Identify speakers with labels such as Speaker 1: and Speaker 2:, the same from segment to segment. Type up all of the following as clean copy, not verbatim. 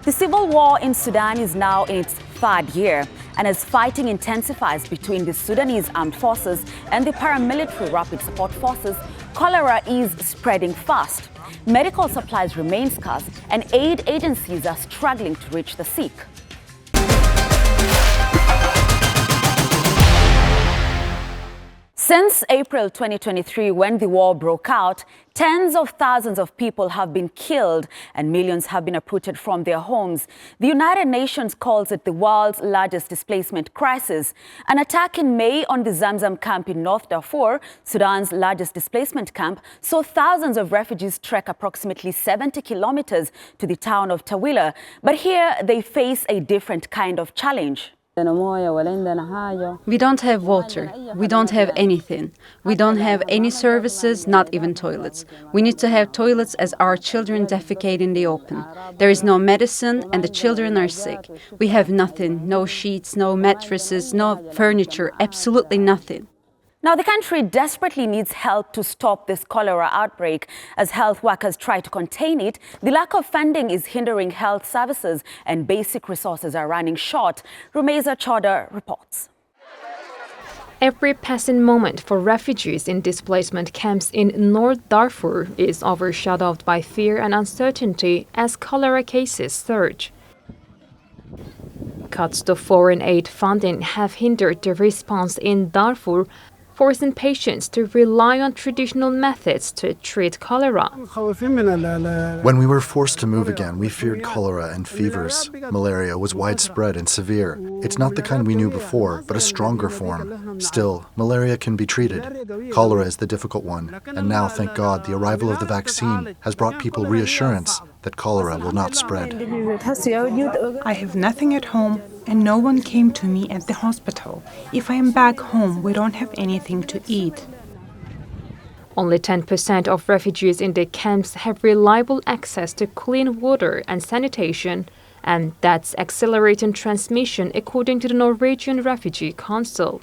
Speaker 1: The civil war in Sudan is now in its third year, and as fighting intensifies between the Sudanese armed forces and the paramilitary rapid support forces, cholera is spreading fast. Medical supplies remain scarce, and aid agencies are struggling to reach the sick. Since April 2023, when the war broke out, tens of thousands of people have been killed and millions have been uprooted from their homes. The United Nations calls it the world's largest displacement crisis. An attack in May on the Zamzam camp in North Darfur, Sudan's largest displacement camp, saw thousands of refugees trek approximately 70 kilometers to the town of Tawila. But here they face a different kind of challenge.
Speaker 2: We don't have water. We don't have anything. We don't have any services, not even toilets. We need to have toilets as our children defecate in the open. There is no medicine and the children are sick. We have nothing, no sheets, no mattresses, no furniture, absolutely nothing.
Speaker 1: Now, the country desperately needs help to stop this cholera outbreak. As health workers try to contain it, the lack of funding is hindering health services and basic resources are running short. Rumeza Chodar reports.
Speaker 3: Every passing moment for refugees in displacement camps in North Darfur is overshadowed by fear and uncertainty as cholera cases surge. Cuts to foreign aid funding have hindered the response in Darfur, forcing patients to rely on traditional methods to treat cholera.
Speaker 4: When we were forced to move again, we feared cholera and fevers. Malaria was widespread and severe. It's not the kind we knew before, but a stronger form. Still, malaria can be treated. Cholera is the difficult one, and now, thank God, the arrival of the vaccine has brought people reassurance that cholera will not spread.
Speaker 5: I have nothing at home, and no one came to me at the hospital. If I am back home, we don't have anything to eat.
Speaker 3: Only 10% of refugees in the camps have reliable access to clean water and sanitation, and that's accelerating transmission according to the Norwegian Refugee Council.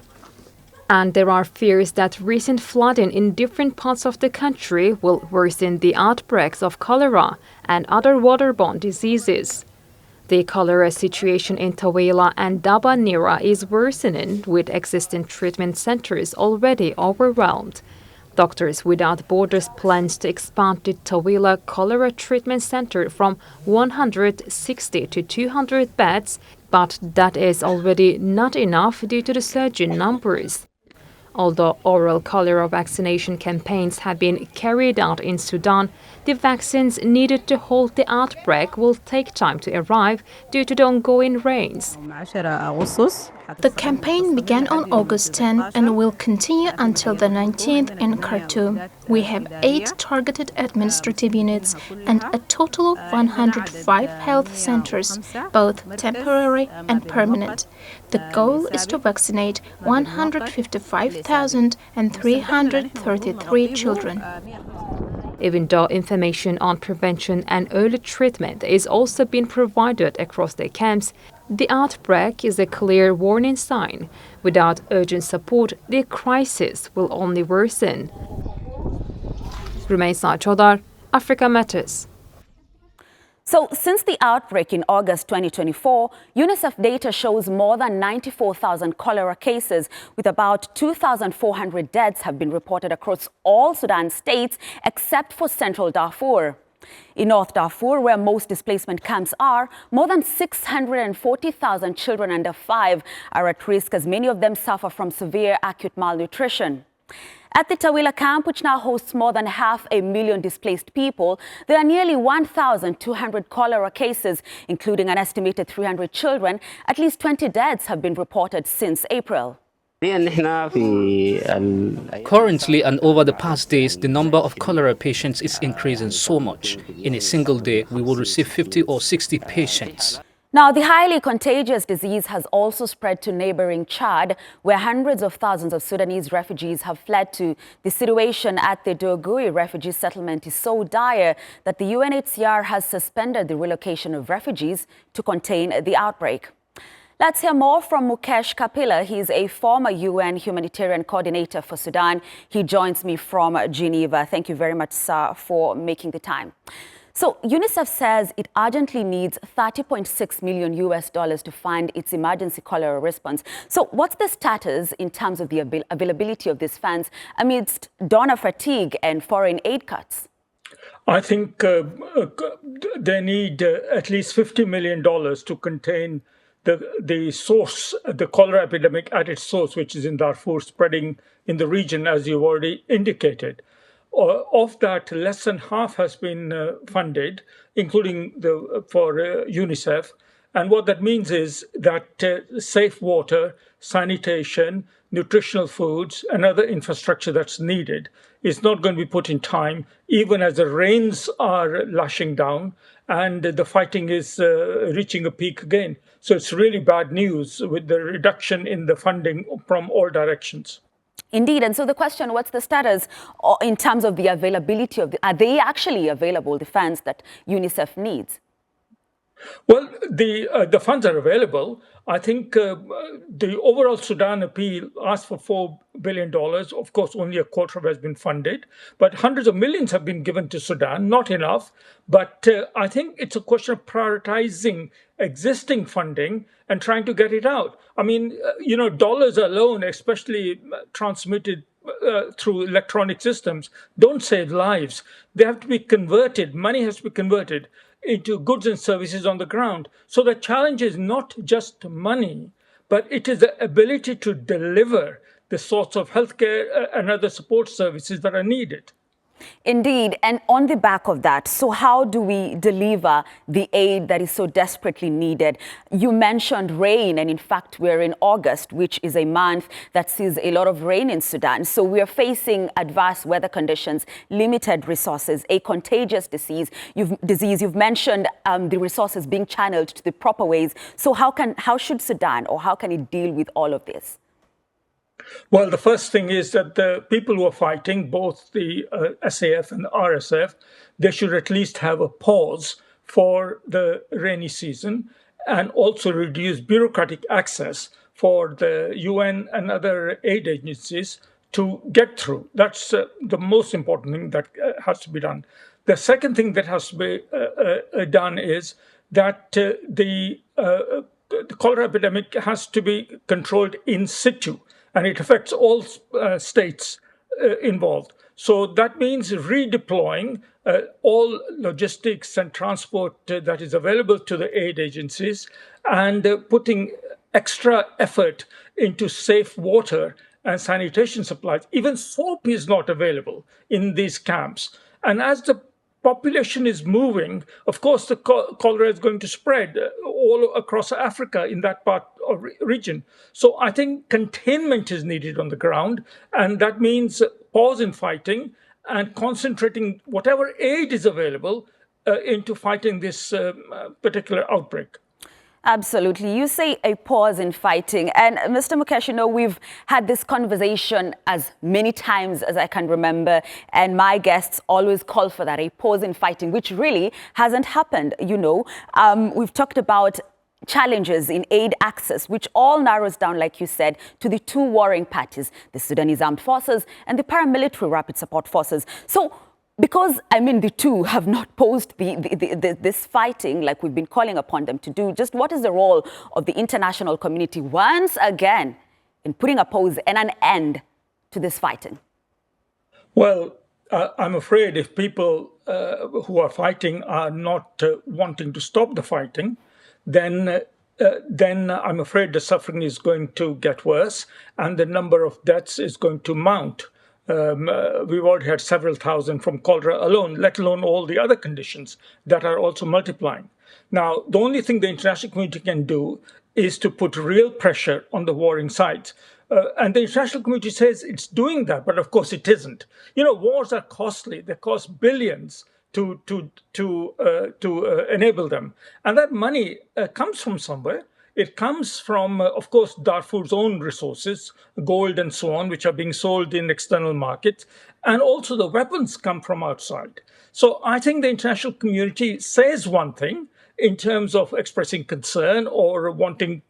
Speaker 3: And there are fears that recent flooding in different parts of the country will worsen the outbreaks of cholera and other waterborne diseases. The cholera situation in Tawila and Daba Nira is worsening, with existing treatment centers already overwhelmed. Doctors Without Borders plans to expand the Tawila Cholera Treatment Center from 160 to 200 beds, but that is already not enough due to the surging numbers. Although oral cholera vaccination campaigns have been carried out in Sudan, the vaccines needed to halt the outbreak will take time to arrive due to the ongoing rains.
Speaker 6: The campaign began on August 10 and will continue until the 19th in Khartoum. We have 8 targeted administrative units and a total of 105 health centers, both temporary and permanent. The goal is to vaccinate 155,333 children.
Speaker 3: Even though information on prevention and early treatment is also being provided across the camps, the outbreak is a clear warning sign. Without urgent support, the crisis will only worsen. Rumeza Chodar, Africa Matters.
Speaker 1: So, since the outbreak in August 2024, UNICEF data shows more than 94,000 cholera cases, with about 2,400 deaths have been reported across all Sudan states except for Central Darfur. In North Darfur, where most displacement camps are, more than 640,000 children under 5 are at risk, as many of them suffer from severe acute malnutrition. At the Tawila camp, which now hosts more than 500,000 displaced people, there are nearly 1,200 cholera cases, including an estimated 300 children. At least 20 deaths have been reported since April.
Speaker 7: Currently and over the past days, the number of cholera patients is increasing so much. In a single day, we will receive 50 or 60 patients.
Speaker 1: Now, the highly contagious disease has also spread to neighboring Chad, where hundreds of thousands of Sudanese refugees have fled to. The situation at the Dogui refugee settlement is so dire that the UNHCR has suspended the relocation of refugees to contain the outbreak. Let's hear more from Mukesh Kapila. He's a former UN Humanitarian Coordinator for Sudan. He joins me from Geneva. Thank you very much, sir, for making the time. So UNICEF says it urgently needs $30.6 million to fund its emergency cholera response. So what's the status in terms of the availability of these funds amidst donor fatigue and foreign aid cuts?
Speaker 8: I think they need at least $50 million to contain the source, the cholera epidemic at its source, which is in Darfur, spreading in the region, as you've already indicated. Of that, less than half has been funded, including for UNICEF. And what that means is that safe water, sanitation, nutritional foods, and other infrastructure that's needed is not going to be put in time, even as the rains are lashing down and the fighting is reaching a peak again. So it's really bad news with the reduction in the funding from all directions.
Speaker 1: Indeed. And so the question, what's the status in terms of the availability of are they actually available, the funds that UNICEF needs?
Speaker 8: Well, the funds are available. I think the overall Sudan appeal asked for $4 billion. Of course, only a quarter has been funded, but hundreds of millions have been given to Sudan, not enough. But I think it's a question of prioritizing existing funding and trying to get it out. I mean, dollars alone, especially transmitted through electronic systems, don't save lives. They have to be converted. Money has to be converted into goods and services on the ground. So the challenge is not just money, but it is the ability to deliver the sorts of healthcare and other support services that are needed.
Speaker 1: Indeed. And on the back of that, so how do we deliver the aid that is so desperately needed? You mentioned rain, and in fact, we're in August, which is a month that sees a lot of rain in Sudan. So we are facing adverse weather conditions, limited resources, a contagious disease. You've mentioned the resources being channeled to the proper ways. So how should Sudan, or how can it deal with all of this?
Speaker 8: Well, the first thing is that the people who are fighting, both the SAF and the RSF, they should at least have a pause for the rainy season and also reduce bureaucratic access for the UN and other aid agencies to get through. That's the most important thing that has to be done. The second thing that has to be done is that the cholera epidemic has to be controlled in situ, and it affects all states involved. So that means redeploying all logistics and transport that is available to the aid agencies and putting extra effort into safe water and sanitation supplies. Even soap is not available in these camps. And as the population is moving, of course, the cholera is going to spread all across Africa in that part of region. So I think containment is needed on the ground, and that means pause in fighting and concentrating whatever aid is available into fighting this particular outbreak.
Speaker 1: Absolutely. You say a pause in fighting. And Mr. Mukesh, we've had this conversation as many times as I can remember, and my guests always call for that, a pause in fighting, which really hasn't happened. We've talked about challenges in aid access, which all narrows down, like you said, to the two warring parties, the Sudanese Armed Forces and the paramilitary Rapid Support Forces. So because, the two have not paused this fighting like we've been calling upon them to do, just what is the role of the international community once again in putting a pause and an end to this fighting? Well,
Speaker 8: I'm afraid if people who are fighting are not wanting to stop the fighting, then I'm afraid the suffering is going to get worse and the number of deaths is going to mount. We've already had several thousand from cholera alone, let alone all the other conditions that are also multiplying. Now, the only thing the international community can do is to put real pressure on the warring sides. And the international community says it's doing that, but of course it isn't. Wars are costly. They cost billions to enable them. And that money comes from somewhere. It comes from, of course, Darfur's own resources, gold and so on, which are being sold in external markets. And also the weapons come from outside. So I think the international community says one thing, in terms of expressing concern or wanting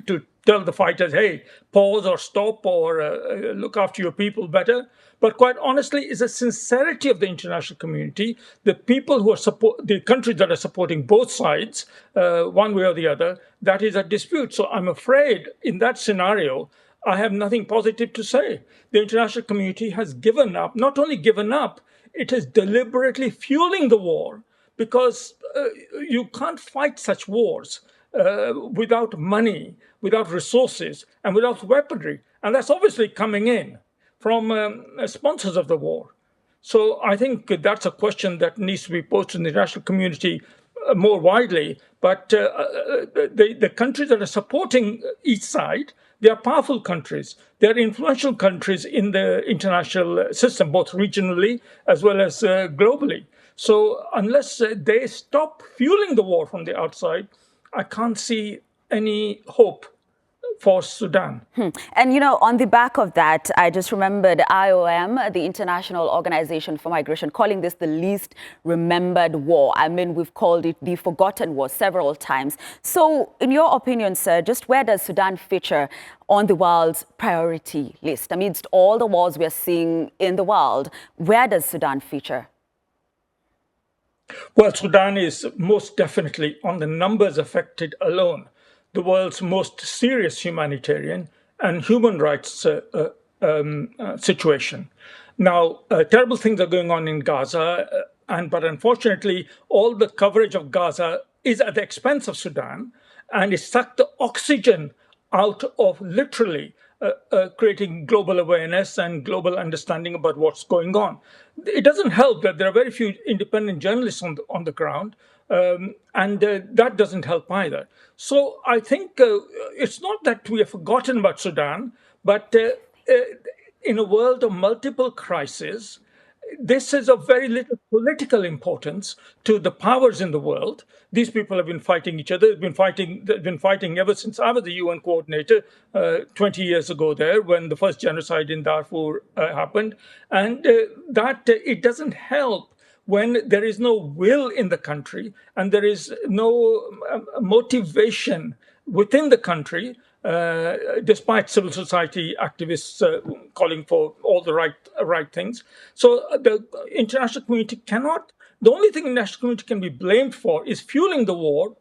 Speaker 8: to tell the fighters, hey, pause or stop or look after your people better. But quite honestly, it's a sincerity of the international community, the people who are the countries that are supporting both sides, one way or the other, that is at dispute. So I'm afraid in that scenario, I have nothing positive to say. The international community has given up, not only given up, it is deliberately fueling the war, because you can't fight such wars without money, without resources, and without weaponry. And that's obviously coming in from sponsors of the war. So I think that's a question that needs to be posed to the international community more widely. But the countries that are supporting each side, they are powerful countries. They are influential countries in the international system, both regionally as well as globally. So unless they stop fueling the war from the outside, I can't see any hope for Sudan.
Speaker 1: And, you know, on the back of that, I just remembered IOM, the International Organization for Migration, calling this the least remembered war. I mean, we've called it the forgotten war several times. So in your opinion, sir, just where does Sudan feature on the world's priority list? Amidst all the wars we're seeing in the world, where does Sudan feature?
Speaker 8: Well, Sudan is most definitely, on the numbers affected alone, the world's most serious humanitarian and human rights situation. Now, terrible things are going on in Gaza, but unfortunately, all the coverage of Gaza is at the expense of Sudan, and it sucked the oxygen out of literally creating global awareness and global understanding about what's going on. It doesn't help that there are very few independent journalists on the ground, and that doesn't help either. So I think it's not that we have forgotten about Sudan, but in a world of multiple crises, this is of very little political importance to the powers in the world. These people have been fighting each other. They've been fighting ever since I was the UN coordinator 20 years ago there, when the first genocide in Darfur happened. And that it doesn't help when there is no will in the country and there is no motivation within the country, despite civil society activists calling for all the right things. So the international community cannot, the only thing the international community can be blamed for is fueling the war,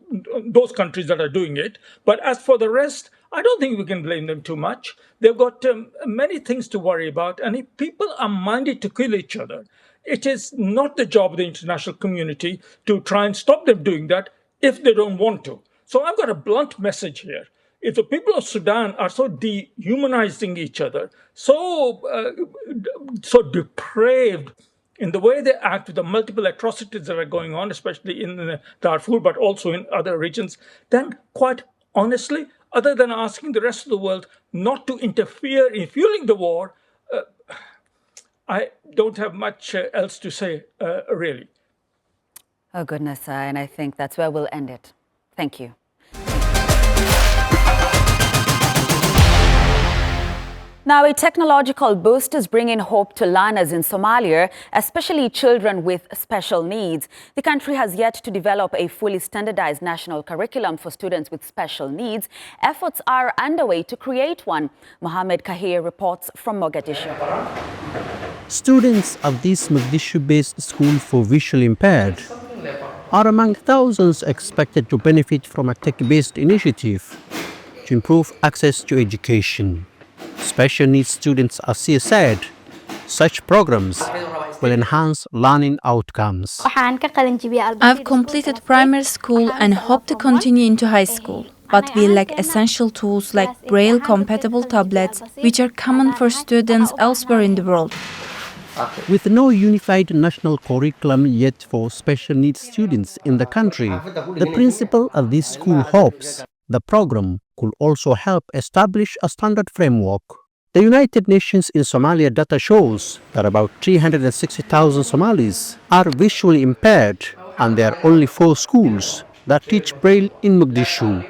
Speaker 8: those countries that are doing it. But as for the rest, I don't think we can blame them too much. They've got many things to worry about. And if people are minded to kill each other, it is not the job of the international community to try and stop them doing that if they don't want to. So I've got a blunt message here. If the people of Sudan are so dehumanizing each other, so depraved in the way they act with the multiple atrocities that are going on, especially in Darfur, but also in other regions, then quite honestly, other than asking the rest of the world not to interfere in fueling the war, I don't have much else to say, really.
Speaker 1: Oh, goodness, and I think that's where we'll end it. Thank you. Now, a technological boost is bringing hope to learners in Somalia, especially children with special needs. The country has yet to develop a fully standardized national curriculum for students with special needs. Efforts are underway to create one. Mohammed Kahir reports from Mogadishu.
Speaker 9: Students of this Mogadishu-based school for visually impaired are among thousands expected to benefit from a tech-based initiative to improve access to education. Special needs students are said such programs will enhance learning outcomes.
Speaker 10: I've completed primary school and hope to continue into high school, but we lack essential tools like Braille-compatible tablets, which are common for students elsewhere in the world.
Speaker 9: With no unified national curriculum yet for special needs students in the country, the principal of this school hopes the program could also help establish a standard framework. The United Nations in Somalia data shows that about 360,000 Somalis are visually impaired, and there are only 4 schools that teach Braille in Mogadishu.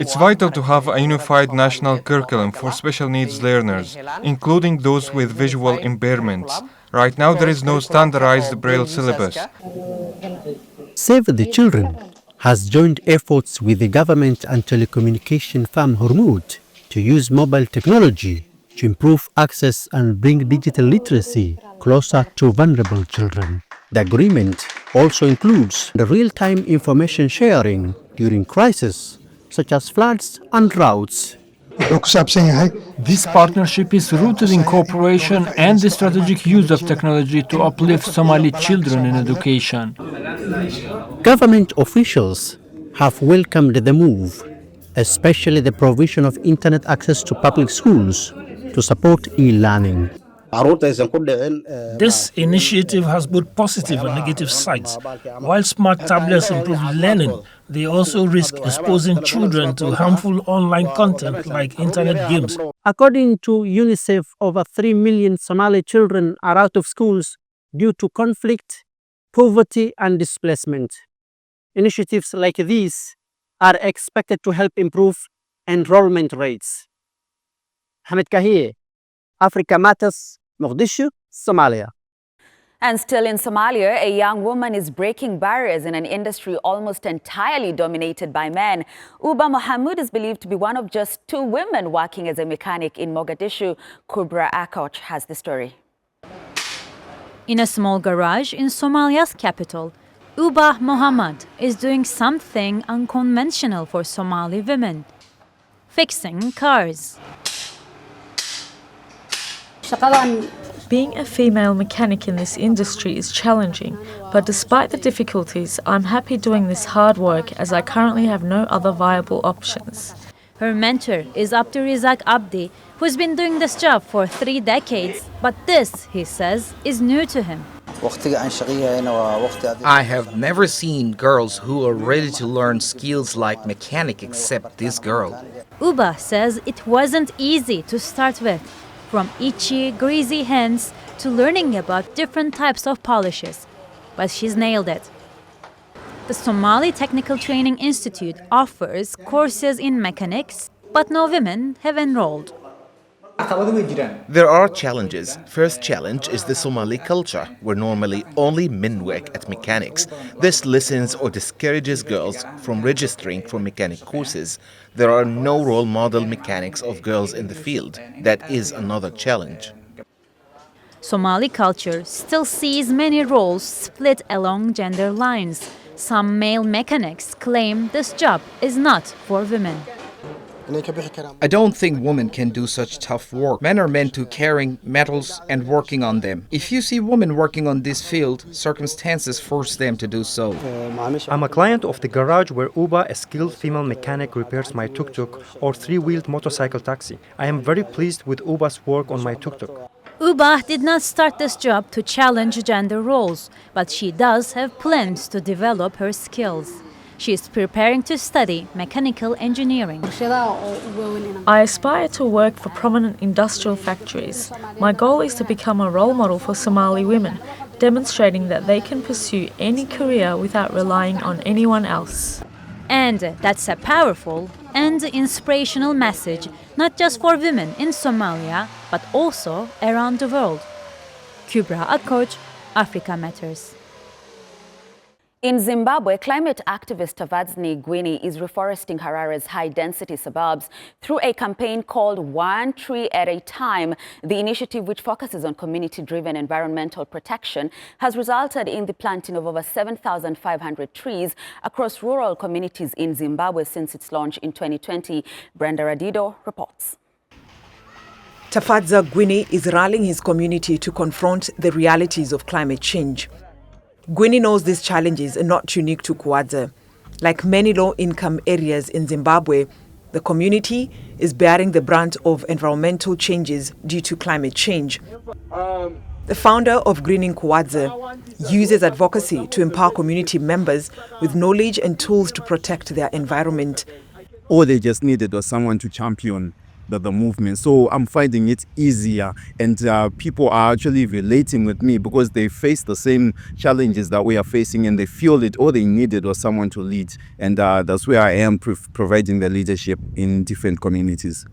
Speaker 11: It's vital to have a unified national curriculum for special needs learners, including those with visual impairments. Right now, there is no standardized Braille syllabus.
Speaker 9: Save the Children, has joined efforts with the government and telecommunication firm Hormuz to use mobile technology to improve access and bring digital literacy closer to vulnerable children. The agreement also includes the real-time information sharing during crises, such as floods and droughts.
Speaker 12: This partnership is rooted in cooperation and the strategic use of technology to uplift Somali children in education.
Speaker 9: Government officials have welcomed the move, especially the provision of internet access to public schools to support e-learning.
Speaker 13: This initiative has both positive and negative sides. While smart tablets improve learning, they also risk exposing children to harmful online content like internet games.
Speaker 9: According to UNICEF, over 3 million Somali children are out of schools due to conflict, poverty, and displacement. Initiatives like these are expected to help improve enrollment rates. Hamid Kahir, Africa Matters, Mogadishu, Somalia.
Speaker 1: And still in Somalia, a young woman is breaking barriers in an industry almost entirely dominated by men. Uba Mohamud is believed to be one of just 2 women working as a mechanic in Mogadishu. Kubra Akoch has the story.
Speaker 14: In a small garage in Somalia's capital, Uba Mohammed is doing something unconventional for Somali women: fixing cars.
Speaker 15: Being a female mechanic in this industry is challenging, but despite the difficulties, I'm happy doing this hard work as I currently have no other viable options.
Speaker 14: Her mentor is Abdurizak Abdi, who's been doing this job for 3 decades, but this, he says, is new to him.
Speaker 16: I have never seen girls who are ready to learn skills like mechanic except this girl.
Speaker 14: Uba says it wasn't easy to start with, from itchy, greasy hands to learning about different types of polishes, but she's nailed it. The Somali Technical Training Institute offers courses in mechanics, but no women have enrolled.
Speaker 16: There are challenges. First challenge is the Somali culture, where normally only men work at mechanics. This lessens or discourages girls from registering for mechanic courses. There are no role model mechanics of girls in the field. That is another challenge.
Speaker 14: Somali culture still sees many roles split along gender lines. Some male mechanics claim this job is not for women.
Speaker 17: I don't think women can do such tough work. Men are meant to carrying metals and working on them. If you see women working on this field, circumstances force them to do so.
Speaker 18: I'm a client of the garage where Uba, a skilled female mechanic, repairs my tuk-tuk or 3-wheeled motorcycle taxi. I am very pleased with Uba's work on my tuk-tuk.
Speaker 14: Uba did not start this job to challenge gender roles, but she does have plans to develop her skills. She is preparing to study mechanical engineering.
Speaker 15: I aspire to work for prominent industrial factories. My goal is to become a role model for Somali women, demonstrating that they can pursue any career without relying on anyone else.
Speaker 14: And that's a powerful and inspirational message, not just for women in Somalia, but also around the world. Kubra Akoch, Africa Matters.
Speaker 1: In Zimbabwe, climate activist Tavatsni Gwini is reforesting Harare's high-density suburbs through a campaign called One Tree at a Time. The initiative, which focuses on community-driven environmental protection, has resulted in the planting of over 7,500 trees across rural communities in Zimbabwe since its launch in 2020. Brenda Radido reports.
Speaker 19: Tafadza Gwini is rallying his community to confront the realities of climate change. Gwini knows these challenges are not unique to Kwadza. Like many low-income areas in Zimbabwe, the community is bearing the brunt of environmental changes due to climate change. The founder of Greening Kwadza uses advocacy to empower community members with knowledge and tools to protect their environment.
Speaker 20: All they just needed was someone to champion the movement. So I'm finding it easier, and people are actually relating with me because they face the same challenges that we are facing, and they feel it. All they needed was someone to lead, and that's where I am providing the leadership in different communities.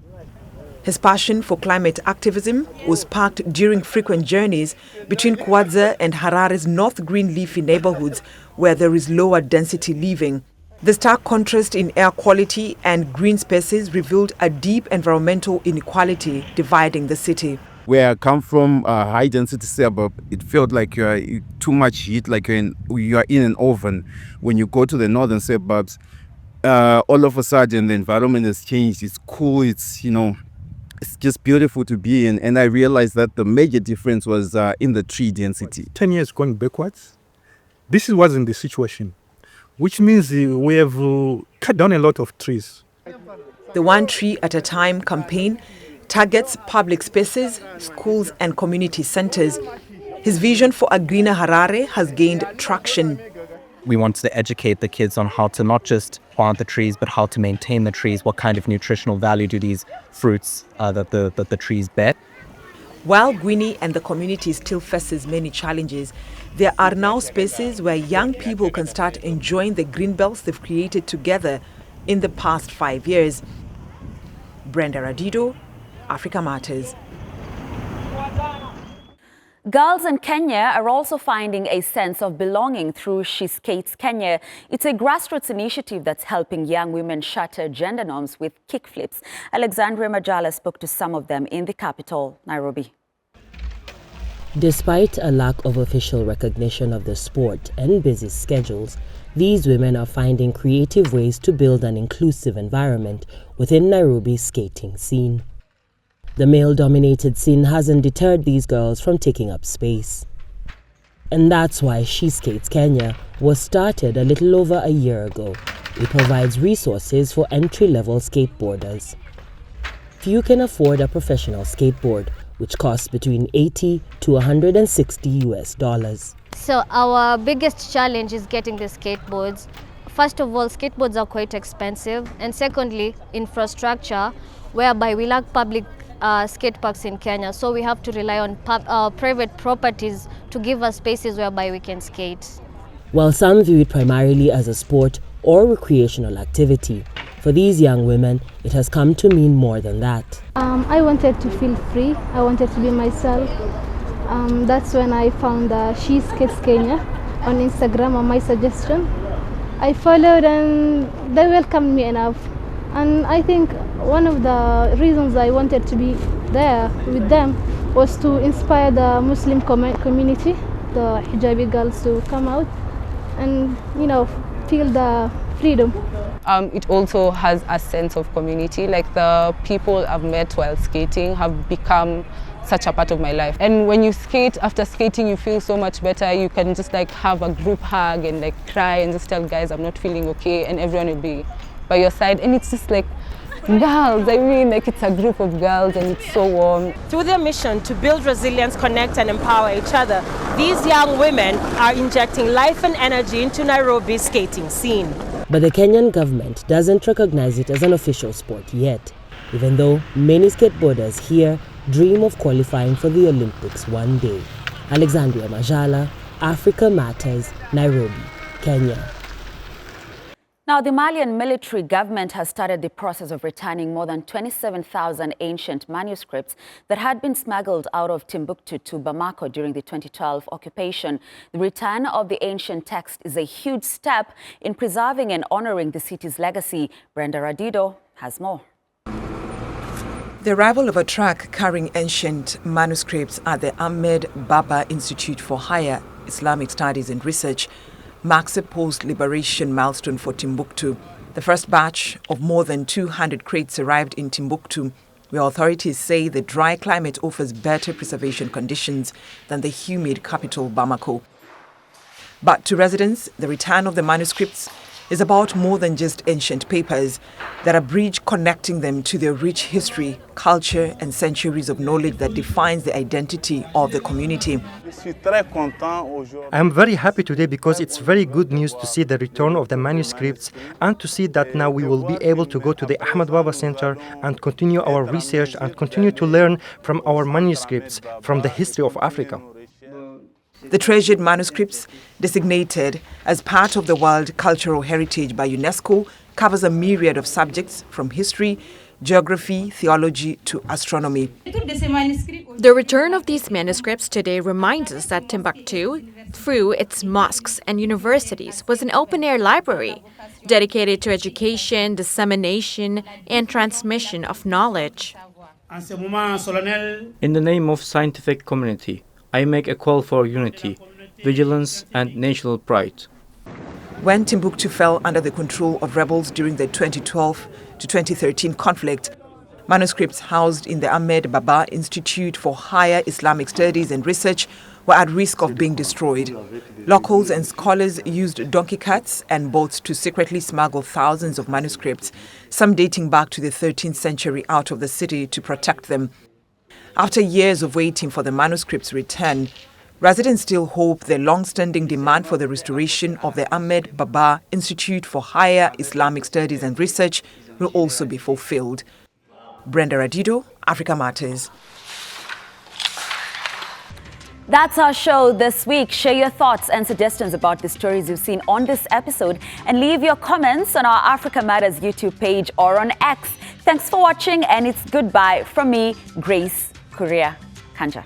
Speaker 19: His passion for climate activism was sparked during frequent journeys between Kwadza and Harare's North Green Leafy neighborhoods, where there is lower density living. The stark contrast in air quality and green spaces revealed a deep environmental inequality dividing the city.
Speaker 20: Where I come from, a high-density suburb, it felt like you are too much heat, like you are in an oven. When you go to the northern suburbs, all of a sudden the environment has changed. It's cool. It's just beautiful to be in. And I realized that the major difference was in the tree density.
Speaker 9: 10 years going backwards, this wasn't the situation, which means we have cut down a lot of trees.
Speaker 19: The One Tree at a Time campaign targets public spaces, schools and community centers. His vision for a greener Harare has gained traction.
Speaker 21: We wanted to educate the kids on how to not just plant the trees, but how to maintain the trees. What kind of nutritional value do these fruits that the trees bear?
Speaker 19: While Gwini and the community still faces many challenges, there are now spaces where young people can start enjoying the green belts they've created together in the past 5 years. Brenda Radido, Africa Matters.
Speaker 1: Girls in Kenya are also finding a sense of belonging through She Skates Kenya. It's a grassroots initiative that's helping young women shatter gender norms with kickflips. Alexandria Majala spoke to some of them in the capital, Nairobi.
Speaker 22: Despite a lack of official recognition of the sport and busy schedules, these women are finding creative ways to build an inclusive environment within Nairobi's skating scene. The male-dominated scene hasn't deterred these girls from taking up space. And that's why She Skates Kenya was started a little over a year ago. It provides resources for entry-level skateboarders. Few can afford a professional skateboard, which costs between $80 to $160.
Speaker 23: So our biggest challenge is getting the skateboards. First of all, skateboards are quite expensive, and secondly, infrastructure, whereby we lack public skate parks in Kenya, so we have to rely on private properties to give us spaces whereby we can skate.
Speaker 22: While some view it primarily as a sport or recreational activity, for these young women, it has come to mean more than that.
Speaker 24: I wanted to feel free. I wanted to be myself. That's when I found She Skates Kenya on Instagram on my suggestion. I followed and they welcomed me enough. And I think one of the reasons I wanted to be there with them was to inspire the Muslim community, the hijabi girls, to come out and, feel the freedom.
Speaker 25: It also has a sense of community. Like the people I've met while skating have become such a part of my life. And when you skate, after skating, you feel so much better. You can just have a group hug and cry and just tell guys, I'm not feeling okay, and everyone will be by your side. And it's just girls, it's a group of girls and it's so warm.
Speaker 26: Through their mission to build resilience, connect and empower each other, these young women are injecting life and energy into Nairobi's skating scene.
Speaker 22: But the Kenyan government doesn't recognize it as an official sport yet, even though many skateboarders here dream of qualifying for the Olympics one day. Alexandria Majala, Africa Matters, Nairobi, Kenya.
Speaker 1: Now, the Malian military government has started the process of returning more than 27,000 ancient manuscripts that had been smuggled out of Timbuktu to Bamako during the 2012 occupation. The return of the ancient text is a huge step in preserving and honoring the city's legacy. Brenda Radido has more.
Speaker 19: The arrival of a truck carrying ancient manuscripts at the Ahmed Baba Institute for Higher Islamic Studies and Research marks a post-liberation milestone for Timbuktu. The first batch of more than 200 crates arrived in Timbuktu, where authorities say the dry climate offers better preservation conditions than the humid capital Bamako. But to residents, the return of the manuscripts is about more than just ancient papers. They're a bridge connecting them to their rich history, culture, and centuries of knowledge that defines the identity of the community.
Speaker 18: I am very happy today because it's very good news to see the return of the manuscripts and to see that now we will be able to go to the Ahmed Baba Center and continue our research and continue to learn from our manuscripts, from the history of Africa.
Speaker 19: The treasured manuscripts, designated as part of the World Cultural Heritage by UNESCO, covers a myriad of subjects from history, geography, theology to astronomy.
Speaker 27: The return of these manuscripts today reminds us that Timbuktu,
Speaker 2: through its mosques and universities, was an open-air library dedicated to education, dissemination, and transmission of knowledge.
Speaker 3: In the name of scientific community, I make a call for unity, vigilance, and national pride.
Speaker 19: When Timbuktu fell under the control of rebels during the 2012 to 2013 conflict, manuscripts housed in the Ahmed Baba Institute for Higher Islamic Studies and Research were at risk of being destroyed. Locals and scholars used donkey carts and boats to secretly smuggle thousands of manuscripts, some dating back to the 13th century, out of the city to protect them. After years of waiting for the manuscripts' return, residents still hope the long-standing demand for the restoration of the Ahmed Baba Institute for Higher Islamic Studies and Research will also be fulfilled. Brenda Radido, Africa Matters.
Speaker 1: That's our show this week. Share your thoughts and suggestions about the stories you've seen on this episode and leave your comments on our Africa Matters YouTube page or on X. Thanks for watching, and it's goodbye from me, Grace Kuria Kanja.